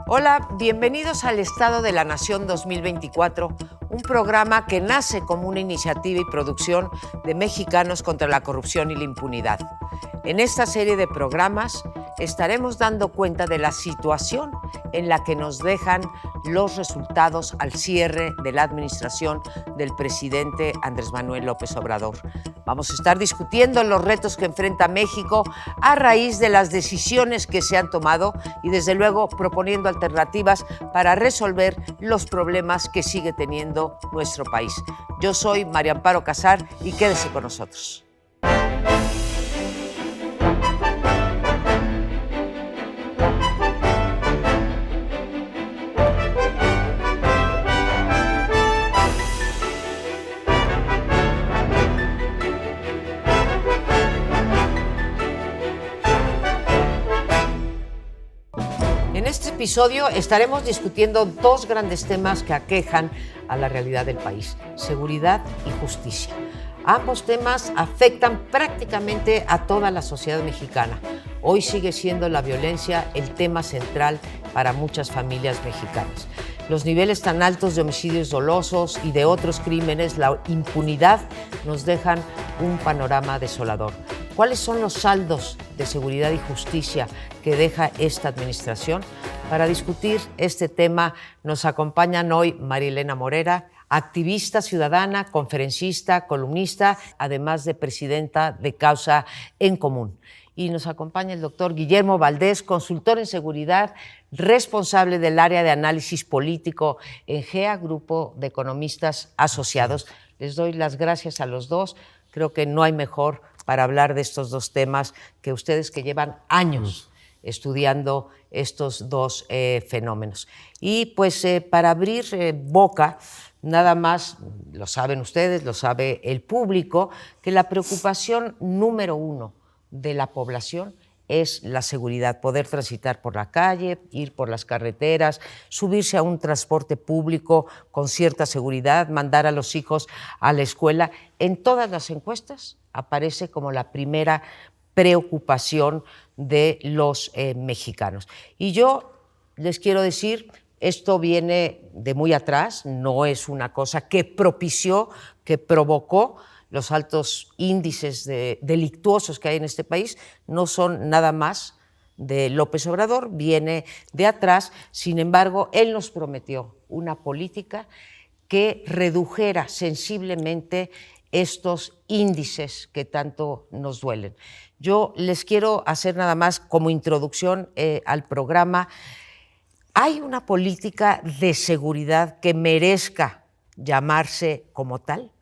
Hola, bienvenidos al Estado de la Nación 2024, un programa que nace como una iniciativa y producción de Mexicanos contra la Corrupción y la Impunidad. En esta serie de programas estaremos dando cuenta de la situación en la que nos dejan los resultados al cierre de la administración del presidente Andrés Manuel López Obrador. Vamos a estar discutiendo los retos que enfrenta México a raíz de las decisiones que se han tomado y desde luego proponiendo alternativas para resolver los problemas que sigue teniendo nuestro país. Yo soy María Amparo Casar y quédese con nosotros. En este episodio estaremos discutiendo dos grandes temas que aquejan a la realidad del país: seguridad y justicia. Ambos temas afectan prácticamente a toda la sociedad mexicana. Hoy sigue siendo la violencia el tema central para muchas familias mexicanas. Los niveles tan altos de homicidios dolosos y de otros crímenes, la impunidad, nos dejan un panorama desolador. ¿Cuáles son los saldos de seguridad y justicia que deja esta administración? Para discutir este tema nos acompañan hoy Marilena Morera, activista ciudadana, conferencista, columnista, además de presidenta de Causa en Común. Y nos acompaña el doctor Guillermo Valdés, consultor en seguridad, responsable del área de análisis político en GEA, Grupo de Economistas Asociados. Les doy las gracias a los dos. Creo que no hay mejor para hablar de estos dos temas que ustedes, que llevan años estudiando estos dos fenómenos. Y pues para abrir boca, nada más, lo saben ustedes, lo sabe el público, que la preocupación número uno de la población es la seguridad, poder transitar por la calle, ir por las carreteras, subirse a un transporte público con cierta seguridad, mandar a los hijos a la escuela. En todas las encuestas aparece como la primera preocupación de los mexicanos. Y yo les quiero decir, esto viene de muy atrás, no es una cosa que propició, que provocó los altos índices delictuosos que hay en este país, no son nada más de López Obrador, viene de atrás. Sin embargo, él nos prometió una política que redujera sensiblemente estos índices que tanto nos duelen. Yo les quiero hacer nada más como introducción al programa. ¿Hay una política de seguridad que merezca llamarse como tal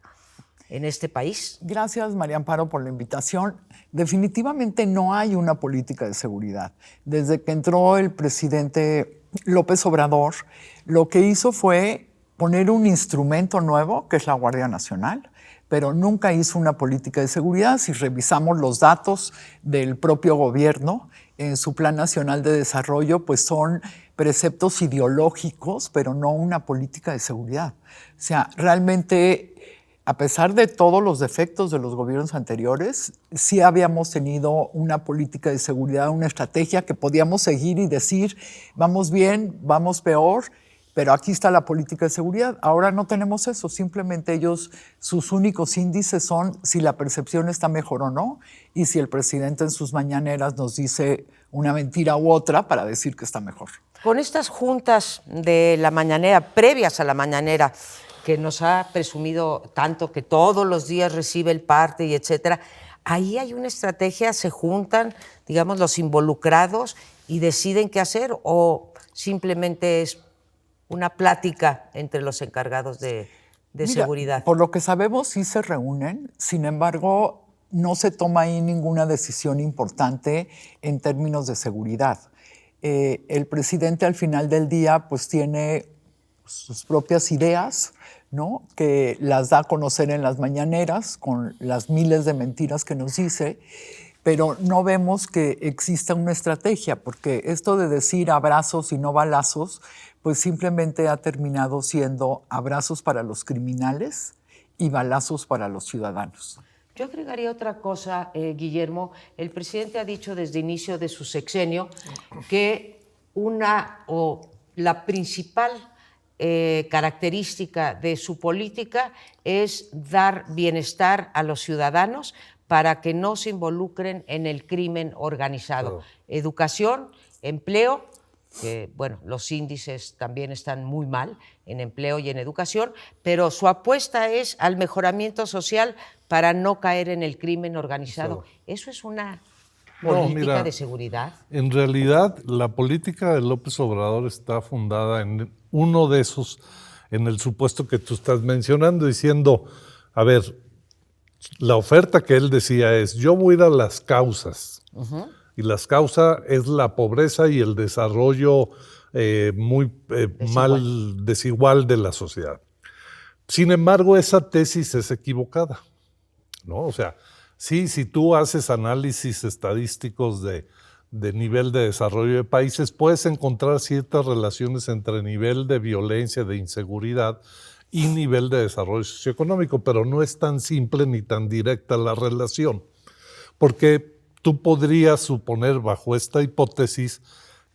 en este país? Gracias, María Amparo, por la invitación. Definitivamente no hay una política de seguridad. Desde que entró el presidente López Obrador, lo que hizo fue poner un instrumento nuevo, que es la Guardia Nacional, pero nunca hizo una política de seguridad. Si revisamos los datos del propio gobierno en su Plan Nacional de Desarrollo, pues son preceptos ideológicos, pero no una política de seguridad. O sea, realmente, a pesar de todos los defectos de los gobiernos anteriores, sí habíamos tenido una política de seguridad, una estrategia que podíamos seguir y decir, vamos bien, vamos peor, pero aquí está la política de seguridad. Ahora no tenemos eso, simplemente ellos, sus únicos índices son si la percepción está mejor o no, y si el presidente en sus mañaneras nos dice una mentira u otra para decir que está mejor. Con estas juntas de la mañanera, previas a la mañanera, que nos ha presumido tanto, que todos los días recibe el parte y etcétera, ahí hay una estrategia, se juntan, digamos, los involucrados y deciden qué hacer, o simplemente es una plática entre los encargados de seguridad. Por lo que sabemos, sí se reúnen, sin embargo, no se toma ahí ninguna decisión importante en términos de seguridad. El presidente al final del día pues tiene sus propias ideas, ¿no?, que las da a conocer en las mañaneras con las miles de mentiras que nos dice, pero no vemos que exista una estrategia, porque esto de decir abrazos y no balazos, pues simplemente ha terminado siendo abrazos para los criminales y balazos para los ciudadanos. Yo agregaría otra cosa, Guillermo. El presidente ha dicho desde inicio de su sexenio que una o la principal característica de su política es dar bienestar a los ciudadanos para que no se involucren en el crimen organizado. Claro. Educación, empleo, que bueno, los índices también están muy mal en empleo y en educación, pero su apuesta es al mejoramiento social para no caer en el crimen organizado. Claro. Eso es una política de seguridad. En realidad, la política de López Obrador está fundada en uno de esos, en el supuesto que tú estás mencionando, diciendo, a ver, la oferta que él decía es, yo voy a ir a las causas, y las causas es la pobreza y el desarrollo desigual de la sociedad. Sin embargo, esa tesis es equivocada, ¿no? O sea, sí, si tú haces análisis estadísticos de nivel de desarrollo de países, puedes encontrar ciertas relaciones entre nivel de violencia, de inseguridad y nivel de desarrollo socioeconómico, pero no es tan simple ni tan directa la relación, porque tú podrías suponer bajo esta hipótesis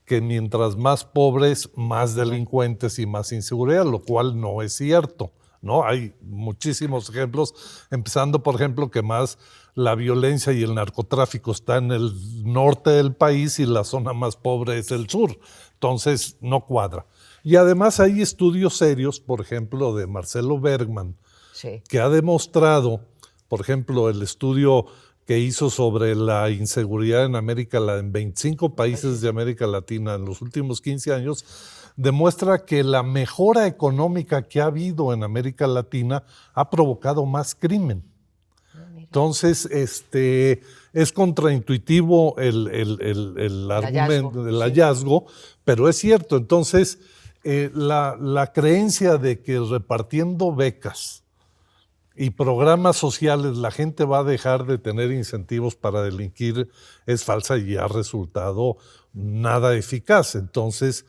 que mientras más pobres, más delincuentes y más inseguridad, lo cual no es cierto, ¿no? Hay muchísimos ejemplos, empezando por ejemplo que más la violencia y el narcotráfico está en el norte del país y la zona más pobre es el sur, entonces no cuadra. Y además hay estudios serios, por ejemplo de Marcelo Bergman, sí, que ha demostrado, por ejemplo el estudio que hizo sobre la inseguridad en en 25 países de América Latina en los últimos 15 años, demuestra que la mejora económica que ha habido en América Latina ha provocado más crimen. Entonces, es contraintuitivo el argumento del hallazgo, pero es cierto. Entonces, la creencia de que repartiendo becas y programas sociales la gente va a dejar de tener incentivos para delinquir es falsa y ha resultado nada eficaz. Entonces,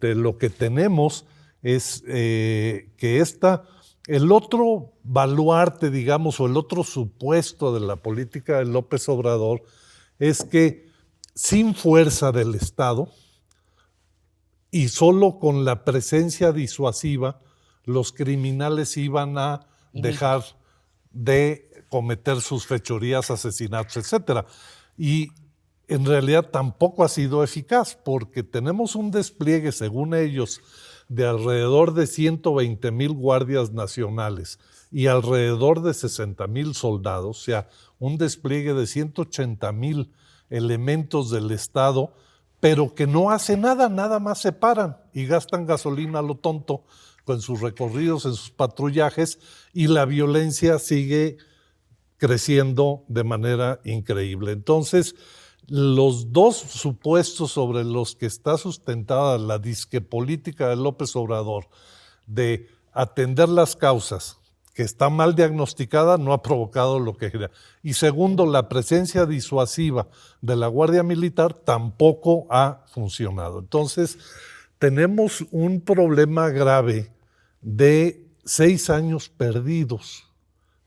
lo que tenemos es que el otro baluarte, digamos, o el otro supuesto de la política de López Obrador es que sin fuerza del Estado y solo con la presencia disuasiva, los criminales iban a dejar de cometer sus fechorías, asesinatos, etc. Y en realidad tampoco ha sido eficaz porque tenemos un despliegue, según ellos, de alrededor de 120,000 guardias nacionales y alrededor de 60,000 soldados, o sea, un despliegue de 180,000 elementos del Estado, pero que no hace nada, nada más se paran y gastan gasolina a lo tonto en sus recorridos, en sus patrullajes, y la violencia sigue creciendo de manera increíble. Entonces, los dos supuestos sobre los que está sustentada la disque política de López Obrador de atender las causas, que está mal diagnosticada, no ha provocado lo que quería. Y segundo, la presencia disuasiva de la Guardia Militar tampoco ha funcionado. Entonces, tenemos un problema grave de 6 años perdidos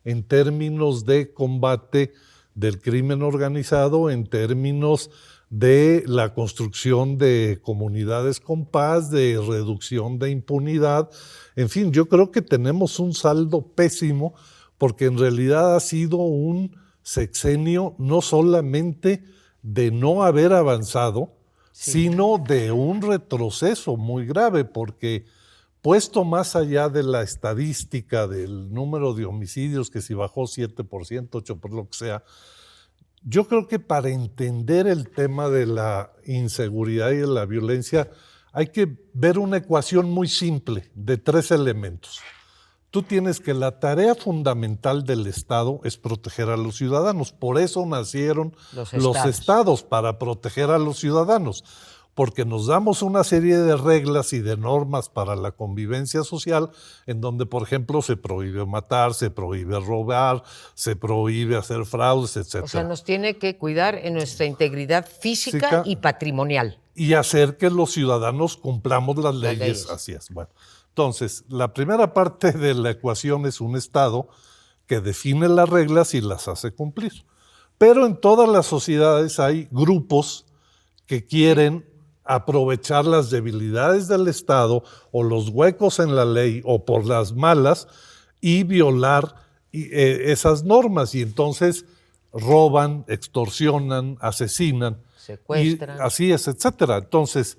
en términos de combate del crimen organizado, en términos de la construcción de comunidades con paz, de reducción de impunidad. En fin, yo creo que tenemos un saldo pésimo porque en realidad ha sido un sexenio no solamente de no haber avanzado, sino de un retroceso muy grave, porque puesto más allá de la estadística del número de homicidios, que si bajó 7%, 8%, lo que sea, yo creo que para entender el tema de la inseguridad y de la violencia hay que ver una ecuación muy simple de 3 elementos. Tú tienes que la tarea fundamental del Estado es proteger a los ciudadanos. Por eso nacieron los estados, para proteger a los ciudadanos. Porque nos damos una serie de reglas y de normas para la convivencia social en donde, por ejemplo, se prohíbe matar, se prohíbe robar, se prohíbe hacer fraudes, etc. O sea, nos tiene que cuidar en nuestra integridad física y patrimonial. Y hacer que los ciudadanos cumplamos las leyes. Así es. Bueno, entonces, la primera parte de la ecuación es un Estado que define las reglas y las hace cumplir. Pero en todas las sociedades hay grupos que quieren aprovechar las debilidades del Estado o los huecos en la ley o por las malas y violar esas normas. Y entonces roban, extorsionan, asesinan. Secuestran. Y así es, etcétera. Entonces,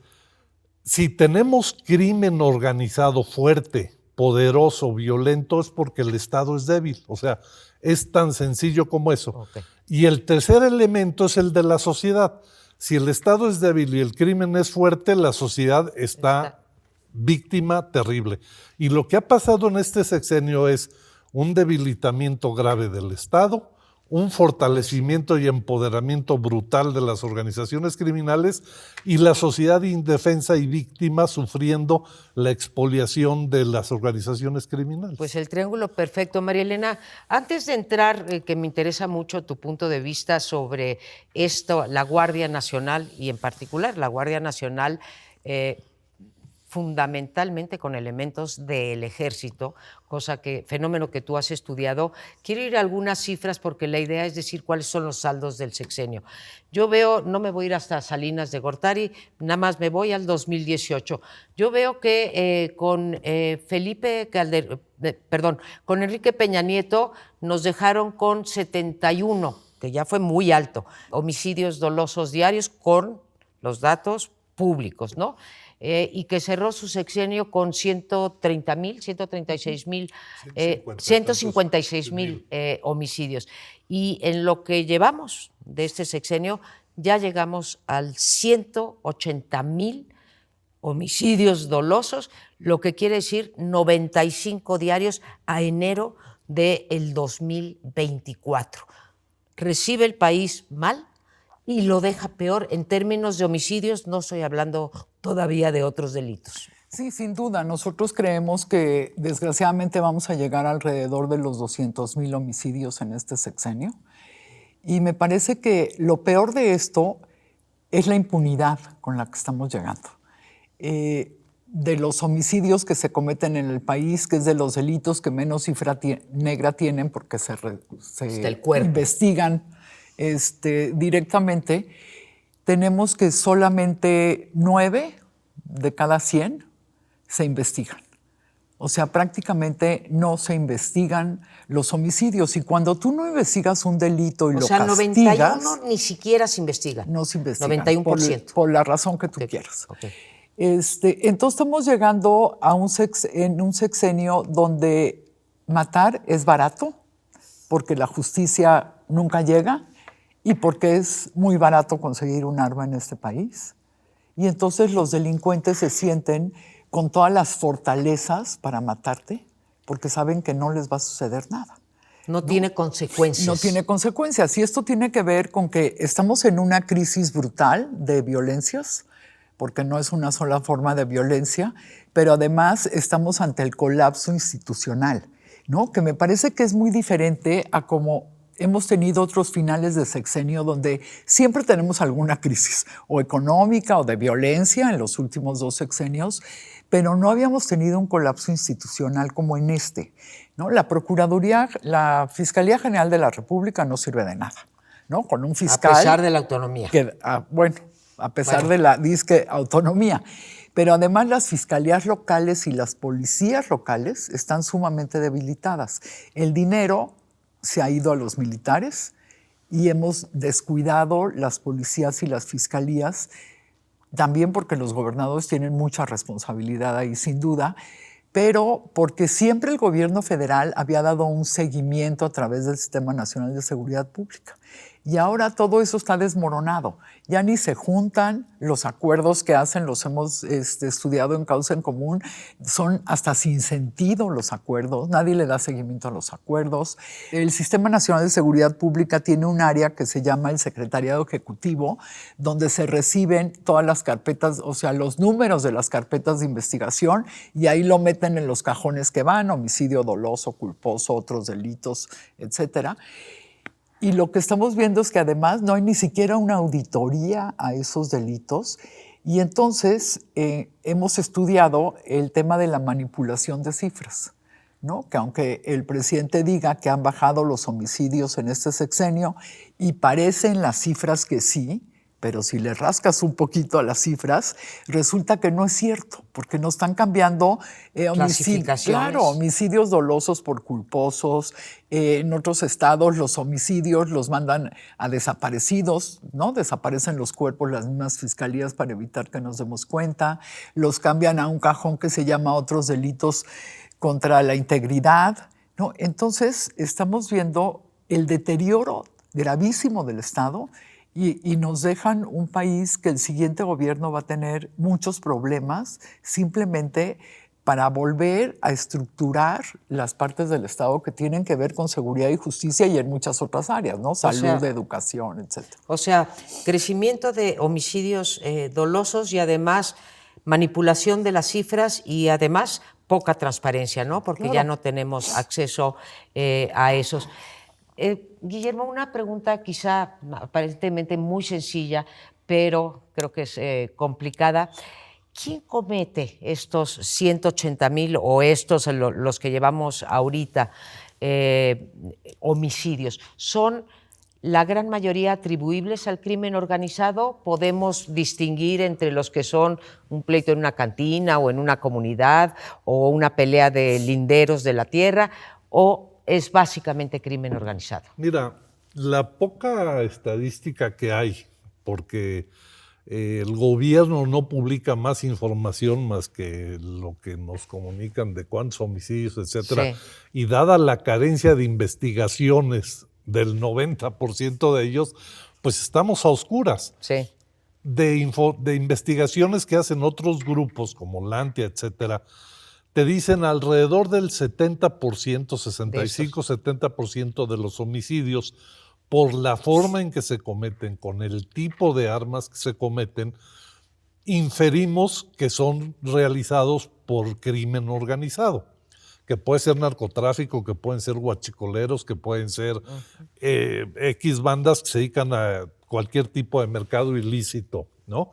si tenemos crimen organizado fuerte, poderoso, violento, es porque el Estado es débil. O sea, es tan sencillo como eso. Okay. Y el tercer elemento es el de la sociedad. Si el Estado es débil y el crimen es fuerte, la sociedad está víctima terrible. Y lo que ha pasado en este sexenio es un debilitamiento grave del Estado, un fortalecimiento y empoderamiento brutal de las organizaciones criminales y la sociedad indefensa y víctima sufriendo la expoliación de las organizaciones criminales. Pues el triángulo perfecto. María Elena, antes de entrar, que me interesa mucho tu punto de vista sobre esto, la Guardia Nacional y en particular la Guardia Nacional, fundamentalmente con elementos del ejército, fenómeno que tú has estudiado. Quiero ir a algunas cifras porque la idea es decir cuáles son los saldos del sexenio. Yo veo, no me voy a ir hasta Salinas de Gortari, nada más me voy al 2018. Yo veo que con con Enrique Peña Nieto nos dejaron con 71, que ya fue muy alto, homicidios dolosos diarios con los datos públicos, ¿no? Y que cerró su sexenio con 156,000 homicidios. Y en lo que llevamos de este sexenio, ya llegamos al 180,000 homicidios dolosos, lo que quiere decir 95 diarios a enero del 2024. Recibe el país mal y lo deja peor en términos de homicidios, no estoy hablando todavía de otros delitos. Sí, sin duda. Nosotros creemos que desgraciadamente vamos a llegar alrededor de los 200,000 homicidios en este sexenio. Y me parece que lo peor de esto es la impunidad con la que estamos llegando. De los homicidios que se cometen en el país, que es de los delitos que menos cifra negra tienen porque se investigan directamente, tenemos que solamente 9 de cada 100 se investigan. O sea, prácticamente no se investigan los homicidios. Y cuando tú no investigas un delito y lo castigas... O sea, 91 ni siquiera se investiga. No se investiga. 91%. Por la razón que tú quieras. Okay. Entonces estamos llegando a un sexenio donde matar es barato, porque la justicia nunca llega y porque es muy barato conseguir un arma en este país. Y entonces los delincuentes se sienten con todas las fortalezas para matarte porque saben que no les va a suceder nada. No tiene consecuencias. No tiene consecuencias. Y esto tiene que ver con que estamos en una crisis brutal de violencias, porque no es una sola forma de violencia, pero además estamos ante el colapso institucional, ¿no? Que me parece que es muy diferente a como hemos tenido otros finales de sexenio donde siempre tenemos alguna crisis, o económica o de violencia en los últimos 2 sexenios, pero no habíamos tenido un colapso institucional como en este, ¿no? La Fiscalía General de la República no sirve de nada, ¿no? Con un fiscal... A pesar de la autonomía. A pesar de la disque autonomía. Pero además las fiscalías locales y las policías locales están sumamente debilitadas. El dinero se ha ido a los militares y hemos descuidado las policías y las fiscalías, también porque los gobernadores tienen mucha responsabilidad ahí, sin duda, pero porque siempre el gobierno federal había dado un seguimiento a través del Sistema Nacional de Seguridad Pública. Y ahora todo eso está desmoronado. Ya ni se juntan los acuerdos que hacen, los hemos estudiado en Causa en Común. Son hasta sin sentido los acuerdos. Nadie le da seguimiento a los acuerdos. El Sistema Nacional de Seguridad Pública tiene un área que se llama el Secretariado Ejecutivo, donde se reciben todas las carpetas, o sea, los números de las carpetas de investigación, y ahí lo meten en los cajones que van, homicidio doloso, culposo, otros delitos, etcétera. Y lo que estamos viendo es que además no hay ni siquiera una auditoría a esos delitos. Y entonces hemos estudiado el tema de la manipulación de cifras, ¿no? Que aunque el presidente diga que han bajado los homicidios en este sexenio, y parecen las cifras que sí, pero si le rascas un poquito a las cifras, resulta que no es cierto, porque no están cambiando Clasificaciones. Claro, homicidios dolosos por culposos. En otros estados los homicidios los mandan a desaparecidos, ¿no? Desaparecen los cuerpos las mismas fiscalías para evitar que nos demos cuenta. Los cambian a un cajón que se llama otros delitos contra la integridad, ¿no? Entonces estamos viendo el deterioro gravísimo del Estado y nos dejan un país que el siguiente gobierno va a tener muchos problemas simplemente para volver a estructurar las partes del Estado que tienen que ver con seguridad y justicia y en muchas otras áreas, ¿no? Salud, educación, etc. O sea, crecimiento de homicidios dolosos y además manipulación de las cifras y además poca transparencia, ¿no? Porque ya no tenemos acceso a esos. Guillermo, una pregunta quizá aparentemente muy sencilla, pero creo que es complicada. ¿Quién comete estos 180,000 o estos, los que llevamos ahorita, homicidios? ¿Son la gran mayoría atribuibles al crimen organizado? ¿Podemos distinguir entre los que son un pleito en una cantina o en una comunidad o una pelea de linderos de la tierra? ¿O es básicamente crimen organizado? Mira, la poca estadística que hay, porque el gobierno no publica más información más que lo que nos comunican de cuántos homicidios, etcétera, y dada la carencia de investigaciones del 90% de ellos, pues estamos a oscuras. Sí. De investigaciones que hacen otros grupos como Lantia, etcétera, te dicen alrededor del 70%, 65-70% de los homicidios, por la forma en que se cometen, con el tipo de armas que se cometen, inferimos que son realizados por crimen organizado, que puede ser narcotráfico, que pueden ser huachicoleros, que pueden ser X bandas que se dedican a cualquier tipo de mercado ilícito, ¿no?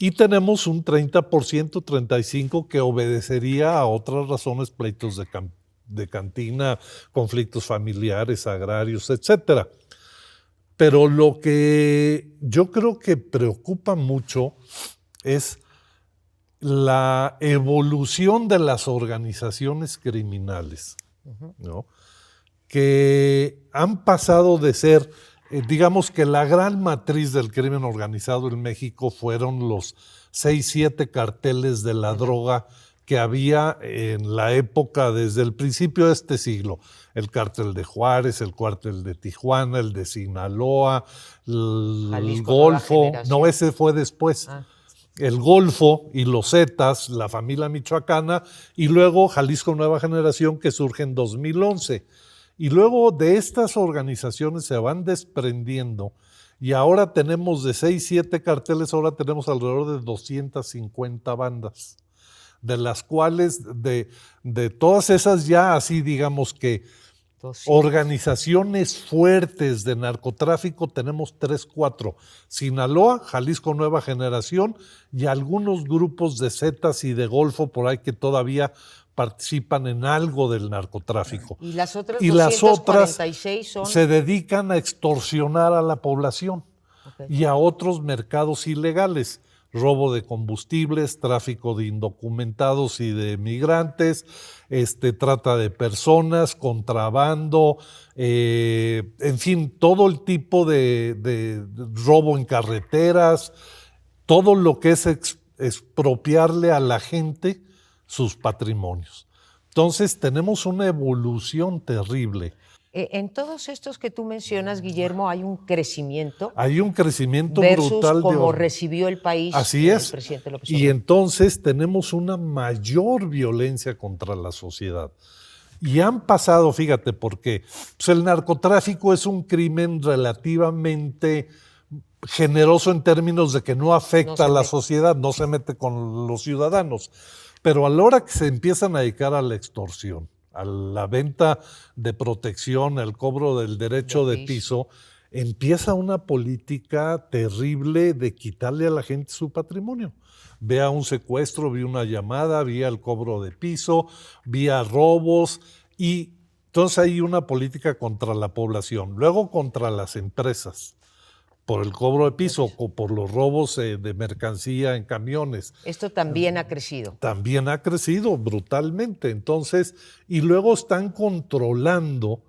Y tenemos un 30%, 35% que obedecería a otras razones, pleitos de cantina, conflictos familiares, agrarios, etcétera. Pero lo que yo creo que preocupa mucho es la evolución de las organizaciones criminales, ¿no? Que han pasado de ser, digamos que la gran matriz del crimen organizado en México fueron los 6, 7 carteles de la droga que había en la época desde el principio de este siglo. El cártel de Juárez, el cártel de Tijuana, el de Sinaloa, el Golfo. No, ese fue después. El Golfo y los Zetas, la familia michoacana, y luego Jalisco Nueva Generación, que surge en 2011. Y luego de estas organizaciones se van desprendiendo y ahora tenemos de 6, 7 carteles, ahora tenemos alrededor de 250 bandas, de las cuales de todas esas ya así digamos que 200. Organizaciones fuertes de narcotráfico tenemos 3, 4. Sinaloa, Jalisco Nueva Generación y algunos grupos de Zetas y de Golfo por ahí que todavía participan en algo del narcotráfico. Y las otras 246 son... se dedican a extorsionar a la población y a otros mercados ilegales. Robo de combustibles, tráfico de indocumentados y de migrantes, trata de personas, contrabando, en fin, todo el tipo de robo en carreteras, todo lo que es expropiarle a la gente sus patrimonios. Entonces tenemos una evolución terrible. En todos estos que tú mencionas, Guillermo, hay un crecimiento. Hay un crecimiento versus brutal. Como recibió el país. Así es. El presidente López Obrador. Y entonces tenemos una mayor violencia contra la sociedad. Y han pasado, fíjate, porque pues el narcotráfico es un crimen relativamente generoso en términos de que no afecta a la sociedad, no se mete con los ciudadanos. Pero a la hora que se empiezan a dedicar a la extorsión, a la venta de protección, al cobro del derecho de piso, empieza una política terrible de quitarle a la gente su patrimonio. Vía un secuestro, vía una llamada, vía el cobro de piso, vía robos, y entonces hay una política contra la población, luego contra las empresas, por el cobro de piso o por los robos de mercancía en camiones. Esto también ha crecido. También ha crecido brutalmente. Entonces, y luego están controlando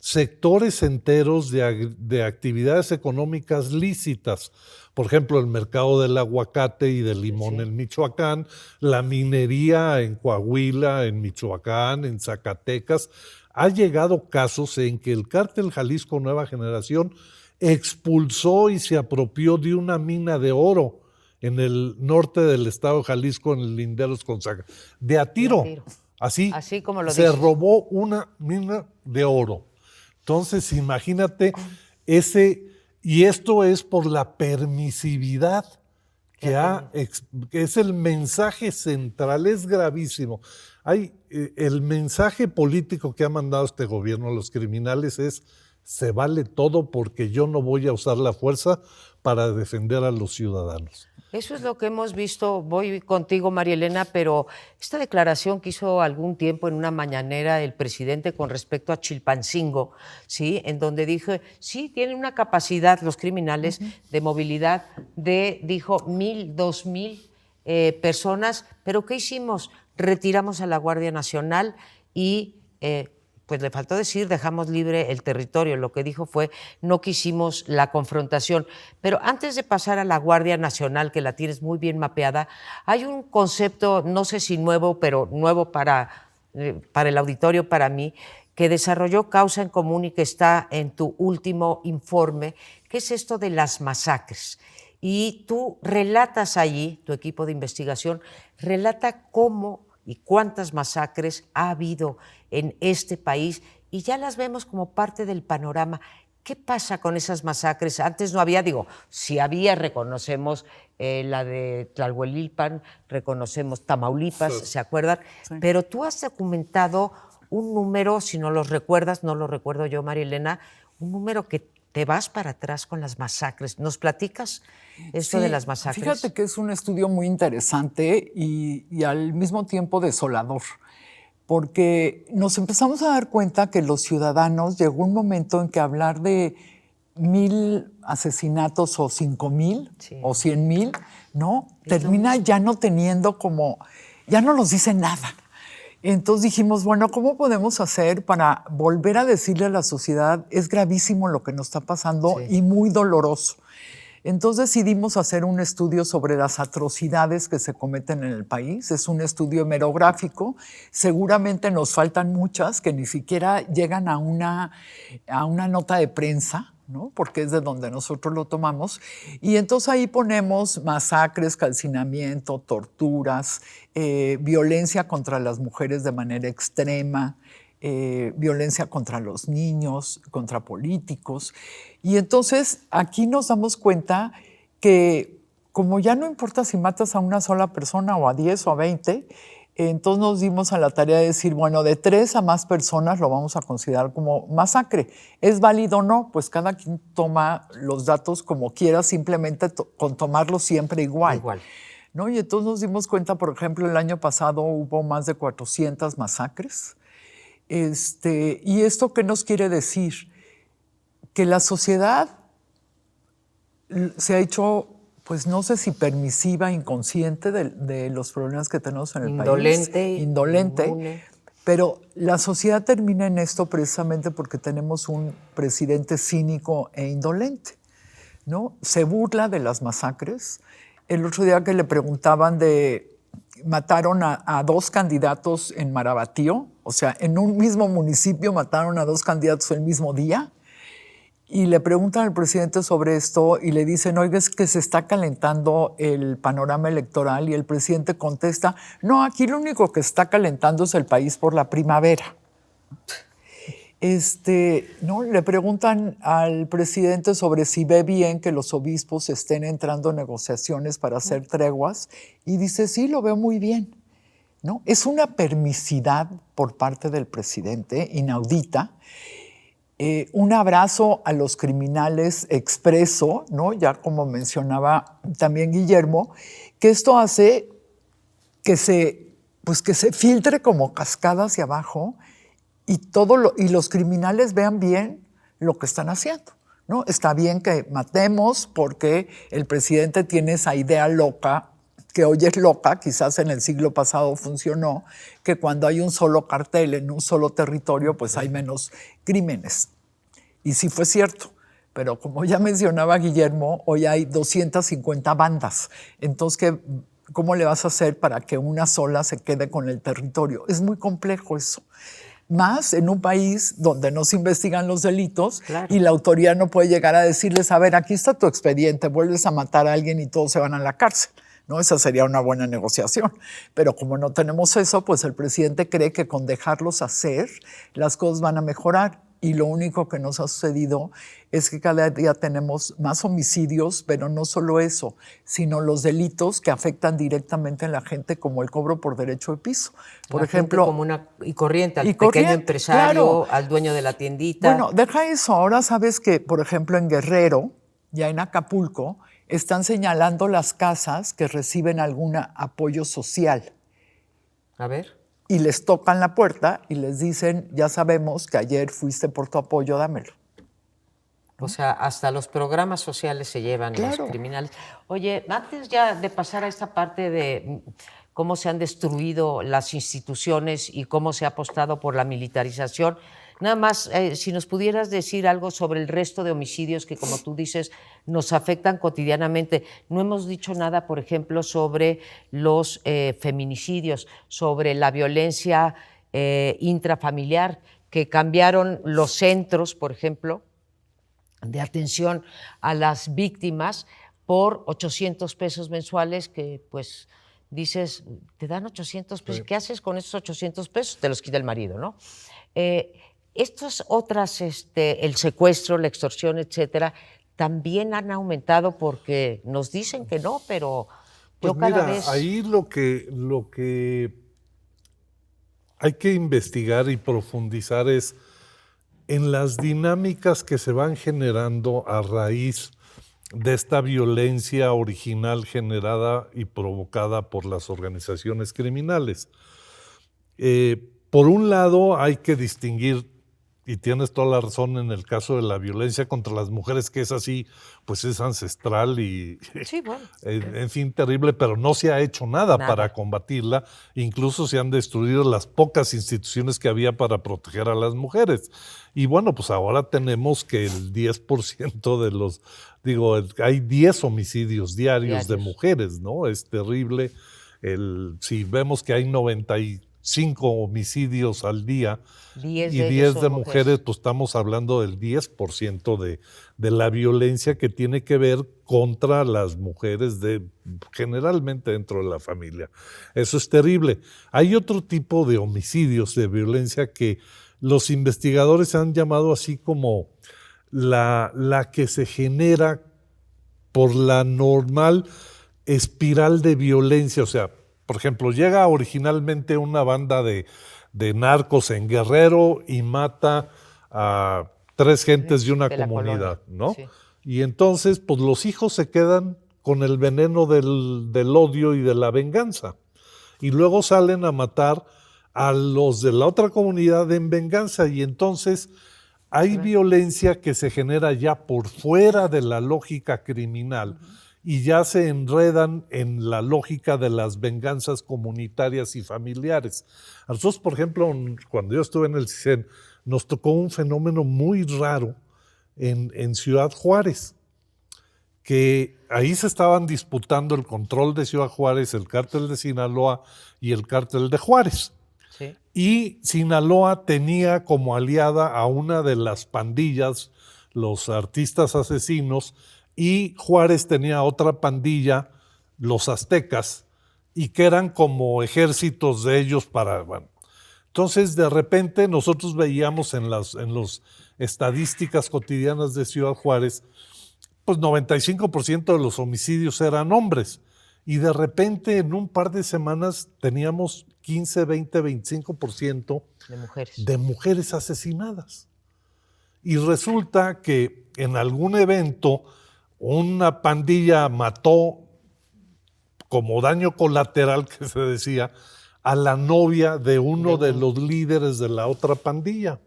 sectores enteros de actividades económicas lícitas. Por ejemplo, el mercado del aguacate y del limón en Michoacán, la minería en Coahuila, en Michoacán, en Zacatecas. Ha llegado casos en que el cártel Jalisco Nueva Generación expulsó y se apropió de una mina de oro en el norte del estado de Jalisco, en el Linderos con Zacatecas. De a tiro. Así como lo se dices. robó una mina de oro. Entonces, imagínate y esto es por la permisividad que es el mensaje central, es gravísimo. El mensaje político que ha mandado este gobierno a los criminales es: se vale todo porque yo no voy a usar la fuerza para defender a los ciudadanos. Eso es lo que hemos visto. Voy contigo, María Elena, pero esta declaración que hizo algún tiempo en una mañanera el presidente con respecto a Chilpancingo, ¿sí? En donde dijo, sí, tienen una capacidad los criminales de movilidad de, dijo, 1,000, 2,000 personas, pero ¿qué hicimos? Retiramos a la Guardia Nacional y pues le faltó decir, dejamos libre el territorio. Lo que dijo fue, no quisimos la confrontación. Pero antes de pasar a la Guardia Nacional, que la tienes muy bien mapeada, hay un concepto, no sé si nuevo, pero nuevo para el auditorio, para mí, que desarrolló Causa en Común y que está en tu último informe, que es esto de las masacres. Y tú relatas allí, tu equipo de investigación, relata cómo y cuántas masacres ha habido en este país y ya las vemos como parte del panorama. ¿Qué pasa con esas masacres? Antes no había, sí había, reconocemos la de Tlalhuelilpan, reconocemos Tamaulipas, ¿se acuerdan? Sí. Pero tú has documentado un número, si no los recuerdas, no lo recuerdo yo, María Elena, un número que te vas para atrás con las masacres. ¿Nos platicas esto de las masacres? Fíjate que es un estudio muy interesante y al mismo tiempo desolador, porque nos empezamos a dar cuenta que los ciudadanos, llegó un momento en que hablar de 1,000 asesinatos o 5,000 o 100,000, ¿no? Termina ya no teniendo ya no nos dice nada. Entonces dijimos, bueno, ¿cómo podemos hacer para volver a decirle a la sociedad, es gravísimo lo que nos está pasando y muy doloroso? Entonces decidimos hacer un estudio sobre las atrocidades que se cometen en el país. Es un estudio hemerográfico. Seguramente nos faltan muchas que ni siquiera llegan a una nota de prensa, ¿no? Porque es de donde nosotros lo tomamos. Y entonces ahí ponemos masacres, calcinamiento, torturas, violencia contra las mujeres de manera extrema, violencia contra los niños, contra políticos. Y entonces aquí nos damos cuenta que como ya no importa si matas a una sola persona o a 10 o a 20, entonces nos dimos a la tarea de decir, bueno, de 3 a más personas lo vamos a considerar como masacre. ¿Es válido o no? Pues cada quien toma los datos como quiera, simplemente con tomarlos siempre igual. ¿No? Y entonces nos dimos cuenta, por ejemplo, el año pasado hubo más de 400 masacres. ¿Y esto qué nos quiere decir? Que la sociedad se ha hecho, pues no sé si permisiva, inconsciente de los problemas que tenemos en el país. Indolente. Pero la sociedad termina en esto precisamente porque tenemos un presidente cínico e indolente, ¿no? Se burla de las masacres. El otro día que le preguntaban mataron a 2 candidatos en Marabatío, o sea, en un mismo municipio mataron a 2 candidatos el mismo día, y le preguntan al presidente sobre esto y le dicen, oiga, es que se está calentando el panorama electoral, y el presidente contesta, no, aquí lo único que está calentando es el país por la primavera. ¿No? Le preguntan al presidente sobre si ve bien que los obispos estén entrando en negociaciones para hacer treguas, y dice, sí, lo veo muy bien, ¿no? Es una permisidad por parte del presidente inaudita. Un abrazo a los criminales expreso, ¿no? Ya como mencionaba también Guillermo, que esto hace que se filtre como cascada hacia abajo y los criminales vean bien lo que están haciendo, ¿no? Está bien que matemos porque el presidente tiene esa idea loca, que hoy es loca, quizás en el siglo pasado funcionó, que cuando hay un solo cartel en un solo territorio, pues hay menos crímenes. Y sí fue cierto. Pero como ya mencionaba Guillermo, hoy hay 250 bandas. Entonces, ¿cómo le vas a hacer para que una sola se quede con el territorio? Es muy complejo eso. Más en un país donde no se investigan los delitos, claro, y la autoridad no puede llegar a decirles, a ver, aquí está tu expediente, vuelves a matar a alguien y todos se van a la cárcel. ¿No? Esa sería una buena negociación. Pero como no tenemos eso, pues el presidente cree que con dejarlos hacer, las cosas van a mejorar. Y lo único que nos ha sucedido es que cada día tenemos más homicidios, pero no solo eso, sino los delitos que afectan directamente a la gente, como el cobro por derecho de piso. Por ejemplo, común y corriente, al pequeño empresario, claro, al dueño de la tiendita. Bueno, deja eso. Ahora sabes que, por ejemplo, en Guerrero, ya en Acapulco, están señalando las casas que reciben algún apoyo social. A ver. Y les tocan la puerta y les dicen, ya sabemos que ayer fuiste por tu apoyo, dámelo. O sea, hasta los programas sociales se llevan, claro, los criminales. Oye, antes ya de pasar a esta parte de cómo se han destruido las instituciones y cómo se ha apostado por la militarización, nada más, si nos pudieras decir algo sobre el resto de homicidios que, como tú dices, nos afectan cotidianamente. No hemos dicho nada, por ejemplo, sobre los feminicidios, sobre la violencia intrafamiliar, que cambiaron los centros, por ejemplo, de atención a las víctimas por 800 pesos mensuales, que pues dices, te dan 800 pesos, ¿qué haces con esos 800 pesos? Te los quita el marido, ¿no? Estas otras, el secuestro, la extorsión, etcétera, también han aumentado porque nos dicen que no, pero pues yo cada mira, vez... Ahí lo que hay que investigar y profundizar es en las dinámicas que se van generando a raíz de esta violencia original generada y provocada por las organizaciones criminales. Por un lado, hay que distinguir, y tienes toda la razón en el caso de la violencia contra las mujeres, que es así, pues es ancestral y, sí, bueno, en fin, terrible, pero no se ha hecho nada para combatirla. Incluso se han destruido las pocas instituciones que había para proteger a las mujeres. Y bueno, pues ahora tenemos que el 10% de los, hay 10 homicidios diarios de mujeres, ¿no? Es terrible. Si vemos que hay 95 homicidios al día y 10 de mujeres, pues estamos hablando del 10% de la violencia que tiene que ver contra las mujeres, generalmente dentro de la familia. Eso es terrible. Hay otro tipo de homicidios, de violencia, que los investigadores han llamado así como la que se genera por la normal espiral de violencia. O sea, por ejemplo, llega originalmente una banda de narcos en Guerrero y mata a 3 gentes de una comunidad, ¿no? Sí. Y entonces, pues los hijos se quedan con el veneno del odio y de la venganza. Y luego salen a matar a los de la otra comunidad en venganza. Y entonces hay violencia que se genera ya por fuera de la lógica criminal. Y ya se enredan en la lógica de las venganzas comunitarias y familiares. A nosotros, por ejemplo, cuando yo estuve en el CISEN, nos tocó un fenómeno muy raro en Ciudad Juárez, que ahí se estaban disputando el control de Ciudad Juárez, el cártel de Sinaloa y el cártel de Juárez. Sí. Y Sinaloa tenía como aliada a una de las pandillas, los artistas asesinos, y Juárez tenía otra pandilla, los aztecas, y que eran como ejércitos de ellos para... Bueno. Entonces, de repente, nosotros veíamos en las estadísticas cotidianas de Ciudad Juárez, pues 95% de los homicidios eran hombres. Y de repente, en un par de semanas, teníamos 15, 20, 25% de mujeres asesinadas. Y resulta que en algún evento una pandilla mató, como daño colateral que se decía, a la novia de uno de los líderes de la otra pandilla.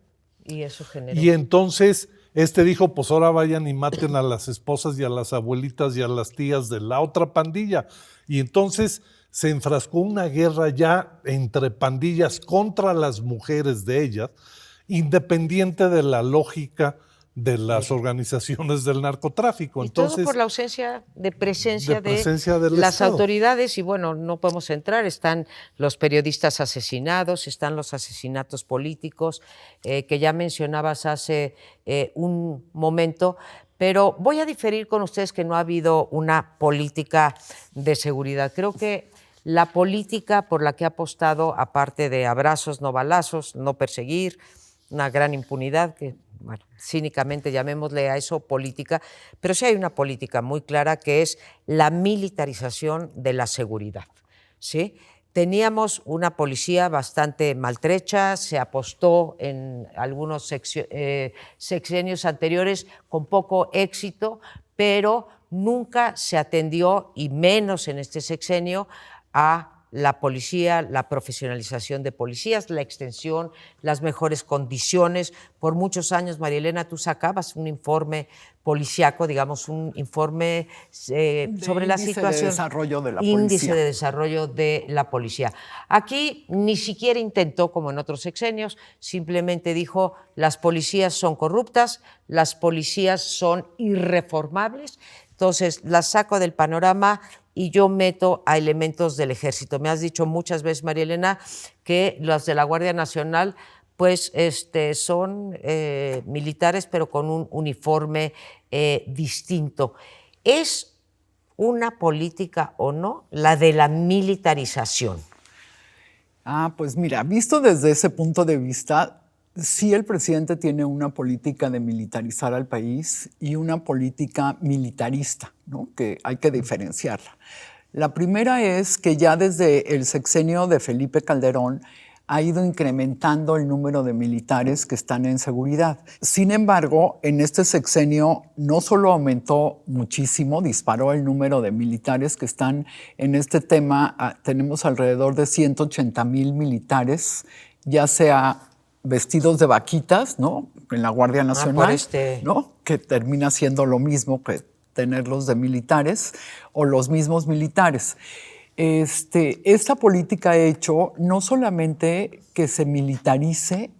Y eso generó. Y entonces dijo, pues ahora vayan y maten a las esposas y a las abuelitas y a las tías de la otra pandilla. Y entonces se enfrascó una guerra ya entre pandillas contra las mujeres de ellas, independiente de la lógica de las organizaciones del narcotráfico. Y entonces, todo por la ausencia de presencia de del las Estado. autoridades, y bueno, no podemos entrar, están los periodistas asesinados, están los asesinatos políticos, que ya mencionabas hace un momento, pero voy a diferir con ustedes que no ha habido una política de seguridad. Creo que la política por la que ha apostado, aparte de abrazos, no balazos, no perseguir, una gran impunidad, que bueno, cínicamente llamémosle a eso política, pero sí hay una política muy clara que es la militarización de la seguridad, ¿sí? Teníamos una policía bastante maltrecha, se apostó en algunos sexenios anteriores con poco éxito, pero nunca se atendió, y menos en este sexenio, a la policía, la profesionalización de policías, la extensión, las mejores condiciones. Por muchos años, María Elena, tú sacabas un informe policíaco, digamos, un informe sobre la situación. De desarrollo de la índice policía. de desarrollo de la policía. Aquí ni siquiera intentó, como en otros sexenios, simplemente dijo, las policías son corruptas, las policías son irreformables, entonces las saco del panorama y yo meto a elementos del ejército. Me has dicho muchas veces, María Elena, que los de la Guardia Nacional pues son militares, pero con un uniforme distinto. ¿Es una política o no la de la militarización? Pues mira, visto desde ese punto de vista, sí el presidente tiene una política de militarizar al país y una política militarista, ¿no? Que hay que diferenciarla. La primera es que ya desde el sexenio de Felipe Calderón ha ido incrementando el número de militares que están en seguridad. Sin embargo, en este sexenio no solo aumentó muchísimo, disparó el número de militares que están en este tema. Tenemos alrededor de 180,000 militares, ya sea vestidos de vaquitas, ¿no? En la Guardia Nacional, ¿no? Que termina siendo lo mismo que tenerlos de militares o los mismos militares. Esta política ha hecho no solamente que se militarice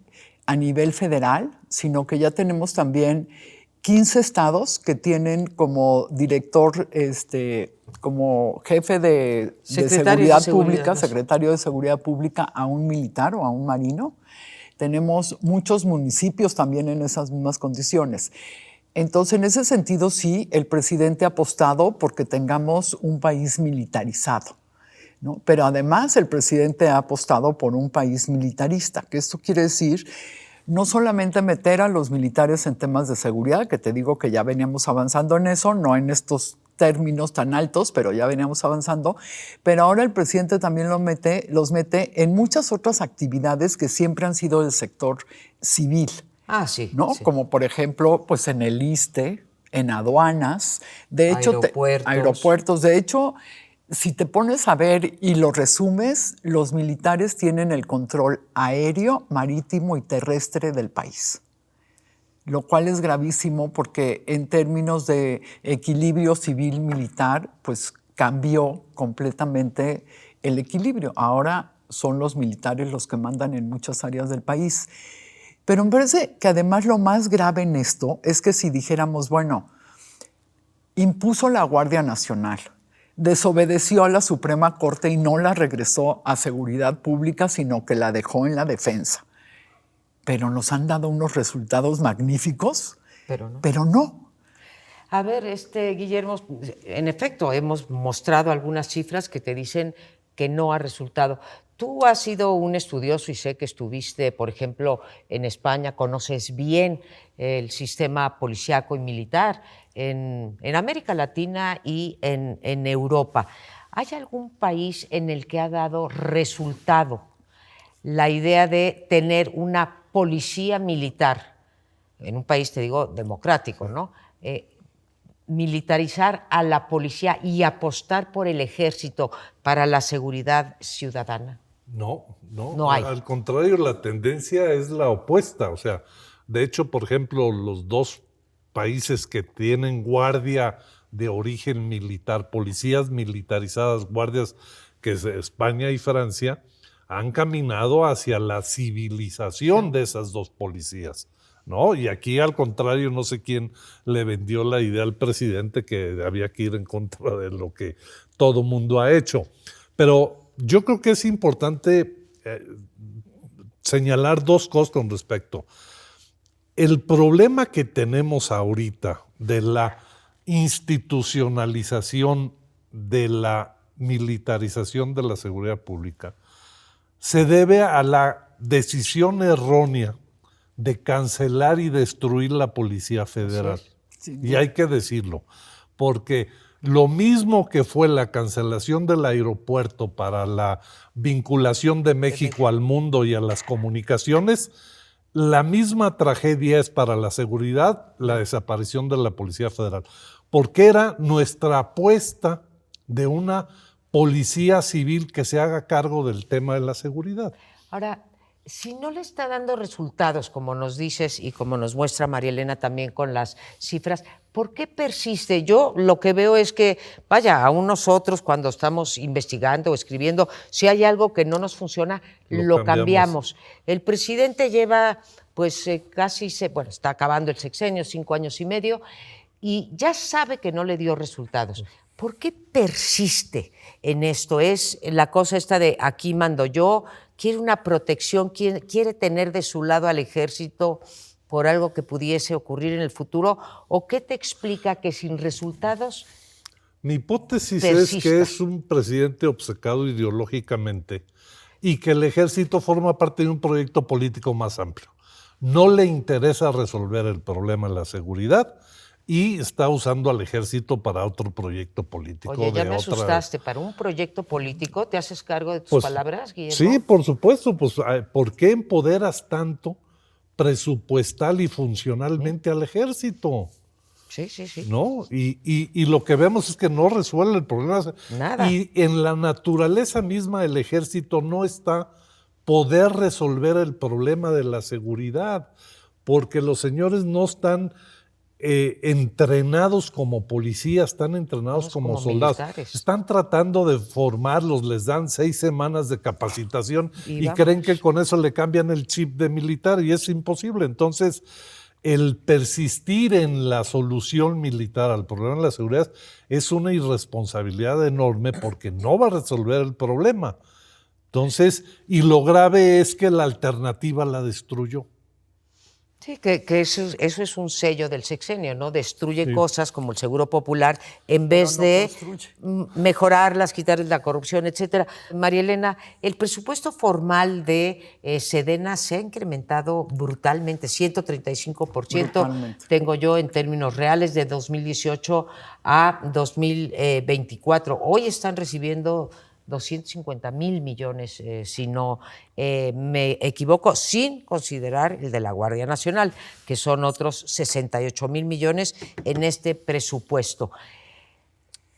a nivel federal, sino que ya tenemos también 15 estados que tienen como director, como jefe de seguridad pública, secretario de Seguridad Pública, a un militar o a un marino. Tenemos muchos municipios también en esas mismas condiciones. Entonces, en ese sentido, sí, el presidente ha apostado porque tengamos un país militarizado, ¿no? Pero además el presidente ha apostado por un país militarista, que esto quiere decir no solamente meter a los militares en temas de seguridad, que te digo que ya veníamos avanzando en eso, no en estos términos tan altos, pero ya veníamos avanzando, pero ahora el presidente también los mete en muchas otras actividades que siempre han sido del sector civil. Sí. ¿No? Sí. Como por ejemplo, pues en el ISSSTE, en aduanas, de hecho, aeropuertos. De hecho, si te pones a ver y lo resumes, los militares tienen el control aéreo, marítimo y terrestre del país. Lo cual es gravísimo porque en términos de equilibrio civil-militar, pues cambió completamente el equilibrio. Ahora son los militares los que mandan en muchas áreas del país. Pero me parece que además lo más grave en esto es que si dijéramos, bueno, impuso la Guardia Nacional, desobedeció a la Suprema Corte y no la regresó a Seguridad Pública, sino que la dejó en la defensa. Pero nos han dado unos resultados magníficos, pero no. A ver, Guillermo, en efecto, hemos mostrado algunas cifras que te dicen que no ha resultado. Tú has sido un estudioso y sé que estuviste, por ejemplo, en España, conoces bien el sistema policíaco y militar en América Latina y en Europa. ¿Hay algún país en el que ha dado resultado la idea de tener una policía militar? En un país, te digo, democrático, ¿no? Militarizar a la policía y apostar por el ejército para la seguridad ciudadana. No hay. Al contrario, la tendencia es la opuesta. O sea, De hecho, por ejemplo, los dos países que tienen guardia de origen militar, policías militarizadas, guardias, que es España y Francia, han caminado hacia la civilización de esas dos policías, ¿no? Y aquí, al contrario, no sé quién le vendió la idea al presidente que había que ir en contra de lo que todo mundo ha hecho. Pero yo creo que es importante señalar dos cosas con respecto. El problema que tenemos ahorita de la institucionalización de la militarización de la seguridad pública se debe a la decisión errónea de cancelar y destruir la Policía Federal. Sí. Y hay que decirlo, porque lo mismo que fue la cancelación del aeropuerto para la vinculación de México al mundo y a las comunicaciones, la misma tragedia es para la seguridad la desaparición de la Policía Federal, porque era nuestra apuesta de una policía civil que se haga cargo del tema de la seguridad. Ahora, si no le está dando resultados, como nos dices y como nos muestra María Elena también con las cifras, ¿por qué persiste? Yo lo que veo es que, vaya, aún nosotros cuando estamos investigando o escribiendo, si hay algo que no nos funciona, lo cambiamos. El presidente lleva, pues bueno, está acabando el sexenio, 5 años y medio, y ya sabe que no le dio resultados. ¿Por qué persiste en esto? ¿Es la cosa esta de aquí mando yo? ¿Quiere una protección? ¿Quiere tener de su lado al ejército por algo que pudiese ocurrir en el futuro? ¿O qué te explica que sin resultados Mi hipótesis persista? Es que es un presidente obcecado ideológicamente y que el ejército forma parte de un proyecto político más amplio. No le interesa resolver el problema de la seguridad y está usando al ejército para otro proyecto político. Oye, ya me asustaste. ¿Para un proyecto político te haces cargo de tus palabras, Guillermo? Sí, por supuesto. Pues, ¿por qué empoderas tanto presupuestal y funcionalmente al ejército? Sí, sí, sí. ¿No? Y lo que vemos es que no resuelve el problema. Nada. Y en la naturaleza misma del ejército no está poder resolver el problema de la seguridad, porque los señores no están entrenados como policías, están entrenados como soldados. Militares. Están tratando de formarlos, les dan 6 semanas de capacitación y creen que con eso le cambian el chip de militar y es imposible. Entonces, el persistir en la solución militar al problema de la seguridad es una irresponsabilidad enorme porque no va a resolver el problema. Entonces, y lo grave es que la alternativa la destruyó. Sí, que eso es un sello del sexenio, ¿no? Destruye cosas como el Seguro Popular en vez de mejorarlas, quitarles la corrupción, etcétera. María Elena, el presupuesto formal de Sedena se ha incrementado brutalmente, 135%. Brutalmente. Tengo yo en términos reales de 2018 a 2024. Hoy están recibiendo 250,000 millones, si no me equivoco, sin considerar el de la Guardia Nacional, que son otros 68,000 millones en este presupuesto.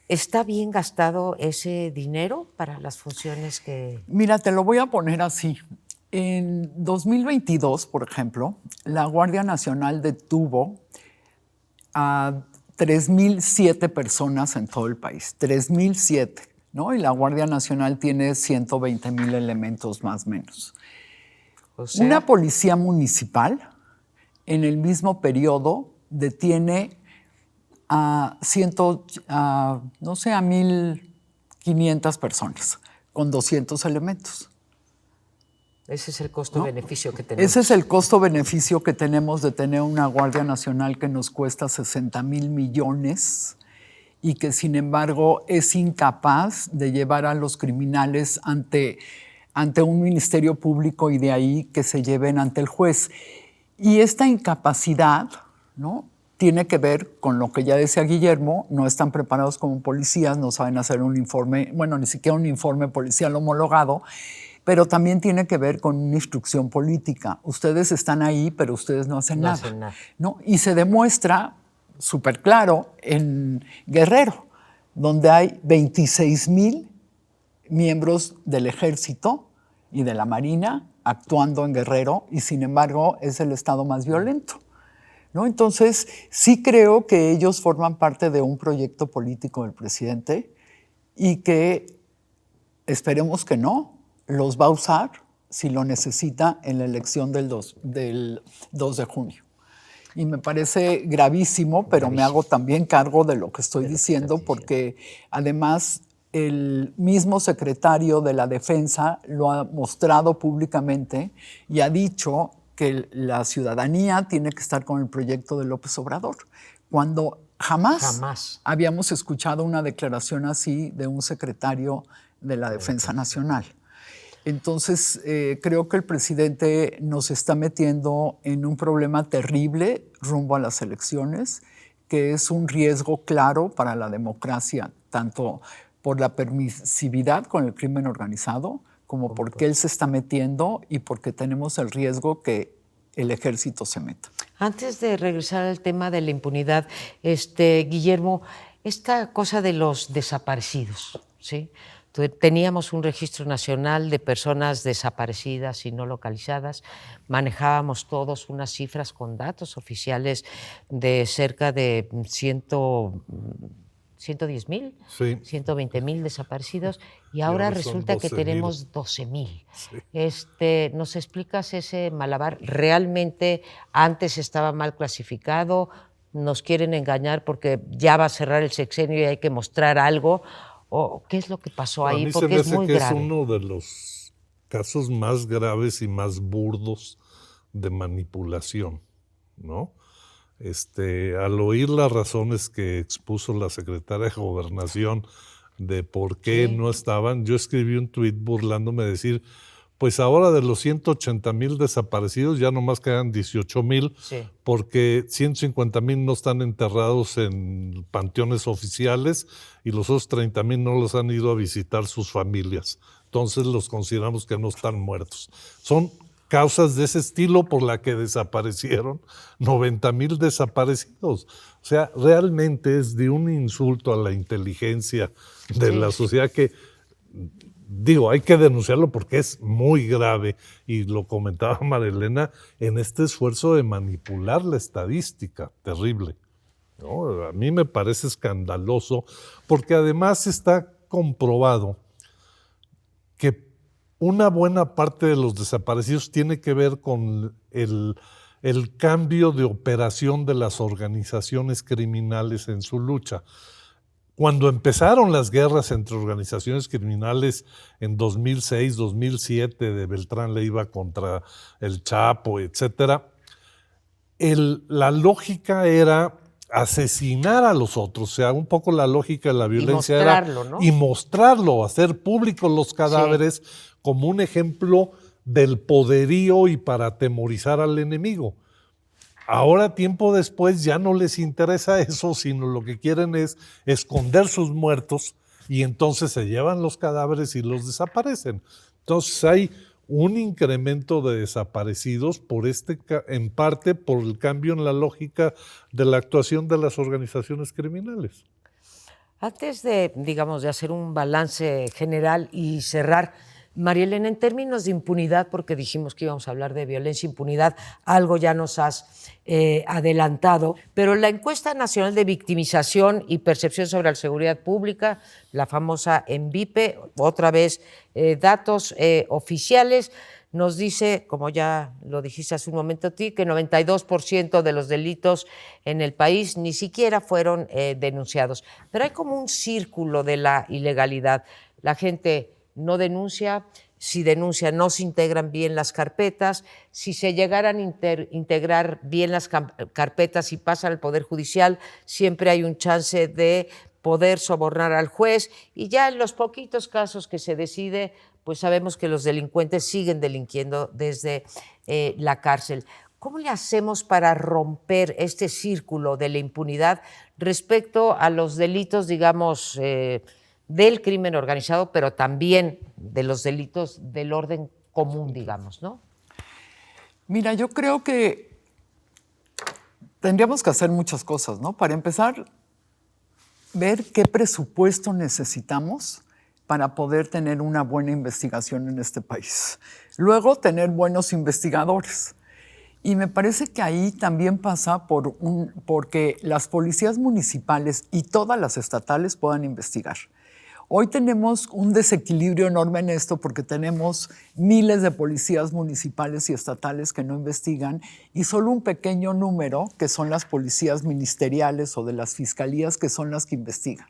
¿Está bien gastado ese dinero para las funciones que...? Mira, te lo voy a poner así. En 2022, por ejemplo, la Guardia Nacional detuvo a 3,007 personas en todo el país, 3,007. ¿No? Y la Guardia Nacional tiene 120,000 elementos más o menos. O sea, una policía municipal en el mismo periodo detiene a 1,500 personas con 200 elementos. Ese es el costo-beneficio que tenemos. Ese es el costo-beneficio que tenemos de tener una Guardia Nacional que nos cuesta 60,000 millones y que sin embargo es incapaz de llevar a los criminales ante un ministerio público y de ahí que se lleven ante el juez. Y esta incapacidad, ¿no?, tiene que ver con lo que ya decía Guillermo, no están preparados como policías, no saben hacer un informe, bueno, ni siquiera un informe policial homologado, pero también tiene que ver con una instrucción política. Ustedes están ahí, pero ustedes no hacen nada. ¿No? Y se demuestra súper claro en Guerrero, donde hay 26,000 miembros del Ejército y de la Marina actuando en Guerrero y sin embargo es el estado más violento, ¿no? Entonces, sí creo que ellos forman parte de un proyecto político del presidente y que esperemos que no, los va a usar si lo necesita en la elección del 2 de junio. Y me parece gravísimo, pero me hago también cargo de lo que estoy diciendo, porque además el mismo secretario de la Defensa lo ha mostrado públicamente y ha dicho que la ciudadanía tiene que estar con el proyecto de López Obrador, cuando jamás habíamos escuchado una declaración así de un secretario de la Defensa Nacional. Entonces, creo que el presidente nos está metiendo en un problema terrible rumbo a las elecciones, que es un riesgo claro para la democracia, tanto por la permisividad con el crimen organizado, como porque él se está metiendo y porque tenemos el riesgo que el ejército se meta. Antes de regresar al tema de la impunidad, Guillermo, esta cosa de los desaparecidos, ¿sí? Teníamos un registro nacional de personas desaparecidas y no localizadas. Manejábamos todos unas cifras con datos oficiales de cerca de 110,000, sí. 120,000 desaparecidos, y ahora resulta que tenemos 12,000. Sí. ¿Nos explicas ese malabar? ¿Realmente antes estaba mal clasificado? ¿Nos quieren engañar porque ya va a cerrar el sexenio y hay que mostrar algo? ¿O qué es lo que pasó ahí? Porque es muy grave. Es uno de los casos más graves y más burdos de manipulación, ¿no? Al oír las razones que expuso la secretaria de Gobernación de por qué no estaban, yo escribí un tuit burlándome de decir, pues ahora de los 180,000 desaparecidos ya nomás quedan 18,000, porque 150,000 no están enterrados en panteones oficiales y los otros 30,000 no los han ido a visitar sus familias. Entonces los consideramos que no están muertos. Son causas de ese estilo por la que desaparecieron 90,000 desaparecidos. O sea, realmente es de un insulto a la inteligencia de la sociedad que, digo, hay que denunciarlo porque es muy grave, y lo comentaba Marilena, en este esfuerzo de manipular la estadística, terrible, ¿no? A mí me parece escandaloso, porque además está comprobado que una buena parte de los desaparecidos tiene que ver con el cambio de operación de las organizaciones criminales en su lucha. Cuando empezaron las guerras entre organizaciones criminales en 2006, 2007, de Beltrán Leiva contra el Chapo, etcétera, la lógica era asesinar a los otros, o sea, un poco la lógica de la violencia era ¿no? Y mostrarlo, hacer públicos los cadáveres como un ejemplo del poderío y para atemorizar al enemigo. Ahora, tiempo después, ya no les interesa eso, sino lo que quieren es esconder sus muertos, y entonces se llevan los cadáveres y los desaparecen. Entonces hay un incremento de desaparecidos en parte por el cambio en la lógica de la actuación de las organizaciones criminales. Antes de, digamos, de hacer un balance general y cerrar, María Elena, en términos de impunidad, porque dijimos que íbamos a hablar de violencia e impunidad, algo ya nos has adelantado, pero la encuesta nacional de victimización y percepción sobre la seguridad pública, la famosa ENVIPE, otra vez datos oficiales, nos dice, como ya lo dijiste hace un momento a ti, que 92% de los delitos en el país ni siquiera fueron denunciados. Pero hay como un círculo de la ilegalidad. La gente no denuncia, si denuncia no se integran bien las carpetas, si se llegaran a integrar bien las carpetas y pasan al Poder Judicial, siempre hay un chance de poder sobornar al juez, y ya en los poquitos casos que se decide, pues sabemos que los delincuentes siguen delinquiendo desde la cárcel. ¿Cómo le hacemos para romper este círculo de la impunidad respecto a los delitos, digamos, del crimen organizado, pero también de los delitos del orden común, digamos, ¿no? Mira, yo creo que tendríamos que hacer muchas cosas, ¿no? Para empezar, ver qué presupuesto necesitamos para poder tener una buena investigación en este país. Luego, tener buenos investigadores. Y me parece que ahí también pasa porque las policías municipales y todas las estatales puedan investigar. Hoy tenemos un desequilibrio enorme en esto porque tenemos miles de policías municipales y estatales que no investigan y solo un pequeño número que son las policías ministeriales o de las fiscalías que son las que investigan.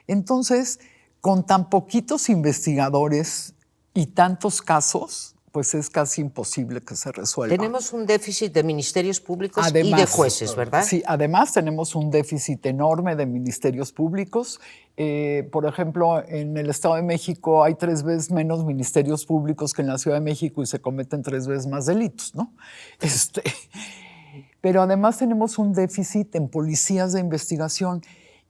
Entonces, con tan poquitos investigadores y tantos casos, pues es casi imposible que se resuelva. Tenemos un déficit de ministerios públicos y de jueces, ¿verdad? Sí, además tenemos un déficit enorme de ministerios públicos. Por ejemplo, en el Estado de México hay 3 veces menos ministerios públicos que en la Ciudad de México y se cometen 3 veces más delitos, ¿no? Pero además tenemos un déficit en policías de investigación.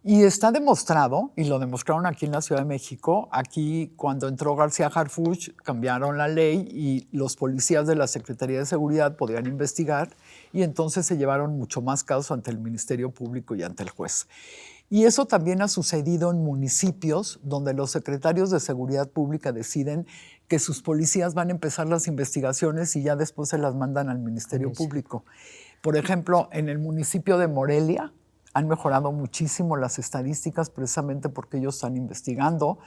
Y está demostrado, y lo demostraron aquí en la Ciudad de México, aquí cuando entró García Harfuch cambiaron la ley y los policías de la Secretaría de Seguridad podían investigar y entonces se llevaron mucho más casos ante el Ministerio Público y ante el juez. Y eso también ha sucedido en municipios donde los secretarios de Seguridad Pública deciden que sus policías van a empezar las investigaciones y ya después se las mandan al Ministerio Público. Por ejemplo, en el municipio de Morelia, han mejorado muchísimo las estadísticas precisamente porque ellos están investigando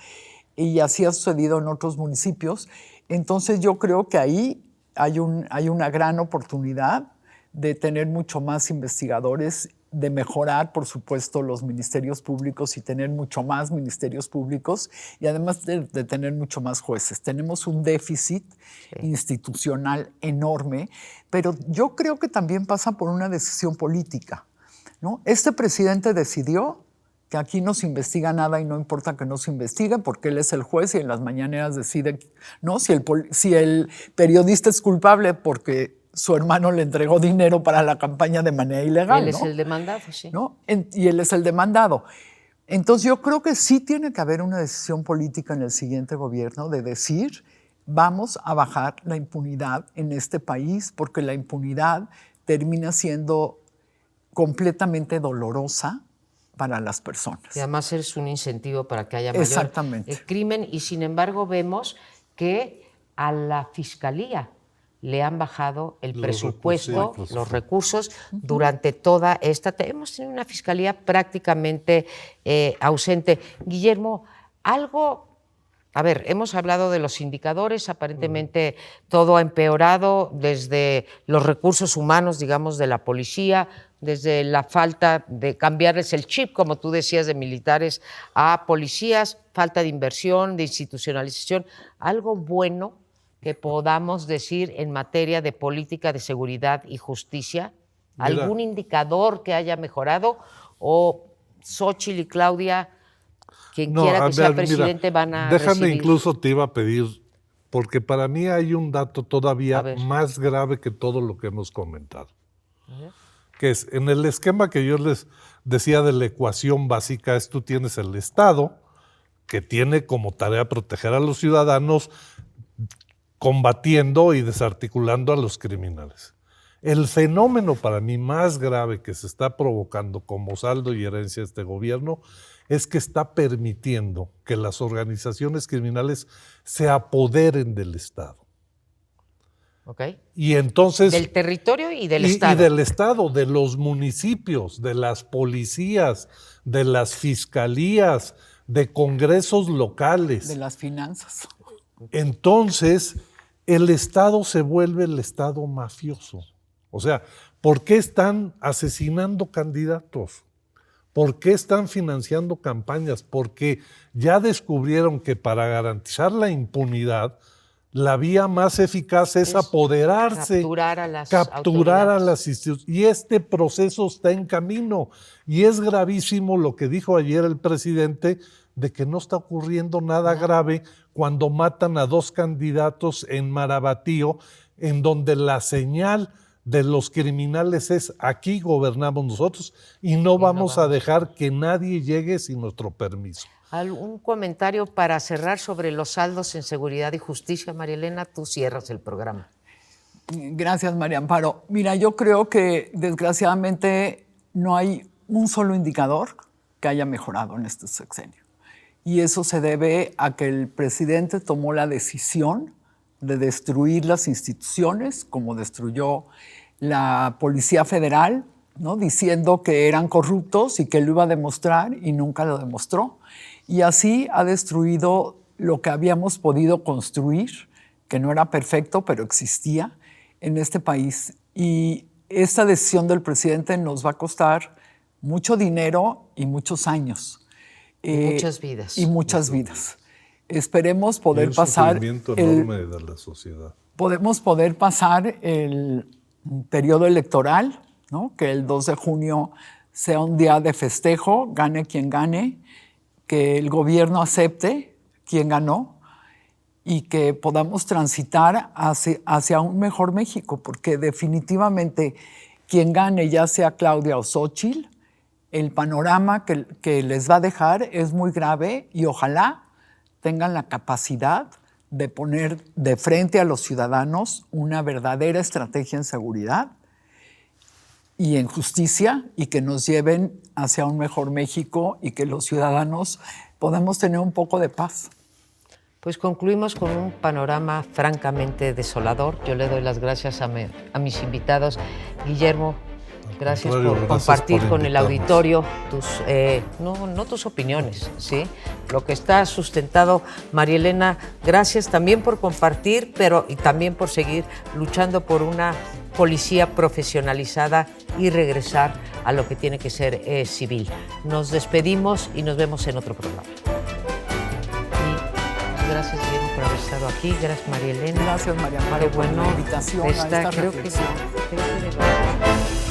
y así ha sucedido en otros municipios. Entonces yo creo que ahí hay una gran oportunidad de tener mucho más investigadores, de mejorar, por supuesto, los ministerios públicos y tener mucho más ministerios públicos y además de tener mucho más jueces. Tenemos un déficit institucional enorme, pero yo creo que también pasa por una decisión política, ¿no? Este presidente decidió que aquí no se investiga nada y no importa que no se investigue porque él es el juez y en las mañaneras decide, ¿no? Si el periodista es culpable porque su hermano le entregó dinero para la campaña de manera ilegal. Él es ¿no? el demandado, sí. ¿No? Y él es el demandado. Entonces yo creo que sí tiene que haber una decisión política en el siguiente gobierno de decir vamos a bajar la impunidad en este país porque la impunidad termina siendo completamente dolorosa para las personas. Y además es un incentivo para que haya mayor crimen y sin embargo vemos que a la Fiscalía le han bajado el presupuesto, los recursos durante toda esta... Hemos tenido una Fiscalía prácticamente ausente. Guillermo, algo... A ver, hemos hablado de los indicadores, aparentemente todo ha empeorado desde los recursos humanos, digamos, de la policía, desde la falta de cambiarles el chip, como tú decías, de militares a policías, falta de inversión, de institucionalización. Algo bueno que podamos decir en materia de política de seguridad y justicia, ¿algún indicador que haya mejorado? ¿O Xóchitl y Claudia, quien quiera que sea presidente, van a déjame recibir? Incluso te iba a pedir, porque para mí hay un dato todavía más grave que todo lo que hemos comentado, que es, en el esquema que yo les decía de la ecuación básica, tú tienes el Estado, que tiene como tarea proteger a los ciudadanos, combatiendo y desarticulando a los criminales. El fenómeno para mí más grave que se está provocando como saldo y herencia de este gobierno es que está permitiendo que las organizaciones criminales se apoderen del Estado. Okay. Y entonces... Del territorio y del Estado. Y del Estado, de los municipios, de las policías, de las fiscalías, de congresos locales. De las finanzas. Entonces, el Estado se vuelve el Estado mafioso. O sea, ¿por qué están asesinando candidatos? ¿Por qué están financiando campañas? Porque ya descubrieron que para garantizar la impunidad, la vía más eficaz es apoderarse, capturar a las instituciones. Y este proceso está en camino. Y es gravísimo lo que dijo ayer el presidente, de que no está ocurriendo nada grave cuando matan a 2 candidatos en Marabatío, en donde la señal de los criminales es: aquí gobernamos nosotros y no vamos a dejar que nadie llegue sin nuestro permiso. ¿Algún comentario para cerrar sobre los saldos en seguridad y justicia, María Elena? Tú cierras el programa. Gracias, María Amparo. Mira, yo creo que desgraciadamente no hay un solo indicador que haya mejorado en este sexenio. y eso se debe a que el presidente tomó la decisión de destruir las instituciones, como destruyó la Policía Federal, ¿no? Diciendo que eran corruptos y que lo iba a demostrar y nunca lo demostró. Y así ha destruido lo que habíamos podido construir, que no era perfecto, pero existía en este país. Y esta decisión del presidente nos va a costar mucho dinero y muchos años. Muchas vidas. Y muchas vidas. Esperemos poder pasar sufrimiento enorme de la sociedad. Podemos poder pasar el periodo electoral, ¿no? Que el 2 de junio sea un día de festejo, gane quien gane, que el gobierno acepte quien ganó y que podamos transitar hacia un mejor México, porque definitivamente quien gane, ya sea Claudia o Xóchitl, el panorama que les va a dejar es muy grave y ojalá tengan la capacidad de poner de frente a los ciudadanos una verdadera estrategia en seguridad y en justicia y que nos lleven hacia un mejor México y que los ciudadanos podamos tener un poco de paz. Pues concluimos con un panorama francamente desolador. Yo le doy las gracias a mis invitados. Guillermo, gracias por compartir con el auditorio no tus opiniones, ¿sí? Lo que está sustentado. María Elena, gracias también por compartir, y también por seguir luchando por una policía profesionalizada y regresar a lo que tiene que ser civil. Nos despedimos y nos vemos en otro programa. Gracias, Guillermo, por haber estado aquí. Gracias, María Elena. Gracias, María Amparo, por la invitación a esta reflexión. Creo que